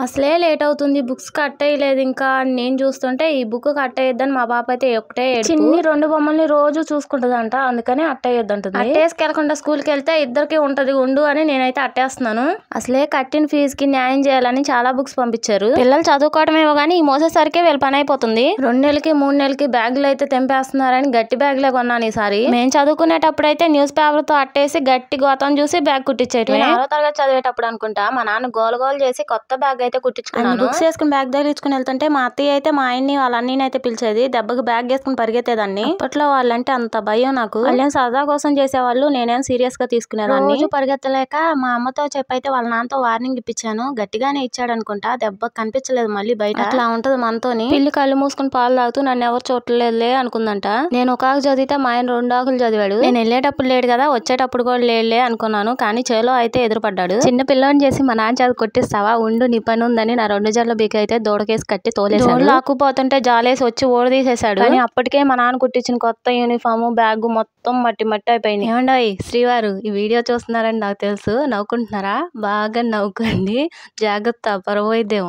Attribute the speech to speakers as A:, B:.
A: అసలే లేట్ అవుతుంది, books cut అయ్యలేదు ఇంకా అని నేను చూస్తుంటే ఈ బుక్ కట్ అయ్యొద్దని మా పాప అయితే ఒకటే చిన్ని 2 బొమ్మల్ని రోజు చూసుకుంటదంట, అందుకని అట్టేయొద్దంటుంది. అట్టేసుకెళ్లకుండా స్కూల్కి వెళ్తే ఇద్దరికి ఉంటది ఉండు అని నేనైతే అట్టేస్తున్నాను. అసలే కట్టిన ఫీజుకి న్యాయం చేయాలని చాలా బుక్స్ పంపించారు. పిల్లలు చదువుకోవడమేమో గానీ ఈ మోసేసరికి వీళ్ళ పని అయిపోతుంది. 2 నెలలకి 3 నెలలకి బ్యాగులు అయితే తెంపేస్తున్నారని గట్టి బ్యాగులే కొన్నాను ఈసారి. మేము చదువుకునేటప్పుడు అయితే న్యూస్ పేపర్ తో అట్టేసి గట్టి గోతం చూసి బ్యాగ్ కుట్టించేయటమే. 6వ తరగతి చదివేటప్పుడు అనుకుంటా మా నాన్న గోలగోలు చేసి కొత్త బ్యాగ్ అయితే కుట్టించుకున్నాను. బుక్స్ వేసుకుని బ్యాగ్ తగిలించుకుని వెళ్తుంటే మా అత్తయ్య అయితే మా ఆయన్ని వాళ్ళ అన్నీని అయితే పిలిచేది. దెబ్బకి బ్యాగ్ వేసుకుని పరిగెత్తేదాన్ని. అప్పట్లో వాళ్ళంటే అంత భయం నాకు. వాళ్ళేం సరదా కోసం చేసేవాళ్ళు, నేనేం సీరియస్ గా తీసుకునేదాన్ని. రోజు పరిగెత్తలేక మా అమ్మతో చెప్పైతే వాళ్ళ నాన్నతో వార్నింగ్ ఇప్పించాను. గట్టిగానే ఇచ్చాడు అనుకుంటా, దెబ్బ కనిపించలేదు మళ్ళీ బయట. అట్లా ఉంటది మనతోని. పిల్లి కళ్ళు మూసుకుని పాలు తాగుతూ నన్ను ఎవరు చూడలేదులే అనుకుందంట. నేను ఒక ఆకు చదివితే మా ఆయన 2 ఆకులు చదివాడు. నేను వెళ్ళేటప్పుడు లేడు కదా, వచ్చేటప్పుడు కూడా లేడులే అనుకున్నాను. కానీ చేలో అయితే ఎదురుపడ్డాడు. చిన్న పిల్లని చేసి మా నాన్న చేత కొట్టిస్తావా, ఉండు నీ పని ఉందని నా 2 జడ్ల బీక్ అయితే దూడకేసి కట్టి తోలేసాడు. లాక్కుపోతుంటే జాలేసి వచ్చి ఓడదీసేశాడు. కానీ అప్పటికే మా నాన్న కుట్టించిన కొత్త యూనిఫామ్ బ్యాగ్ మొత్తం మట్టి మట్టి అయిపోయింది. ఏమండోయ్ శ్రీవారు, ఈ వీడియో చూస్తున్నారని నాకు తెలుసు, నవ్వుకుంటున్నారా? బాగా నవ్వుకోండి, జాగ్రత్త, పరువు వైద్యం.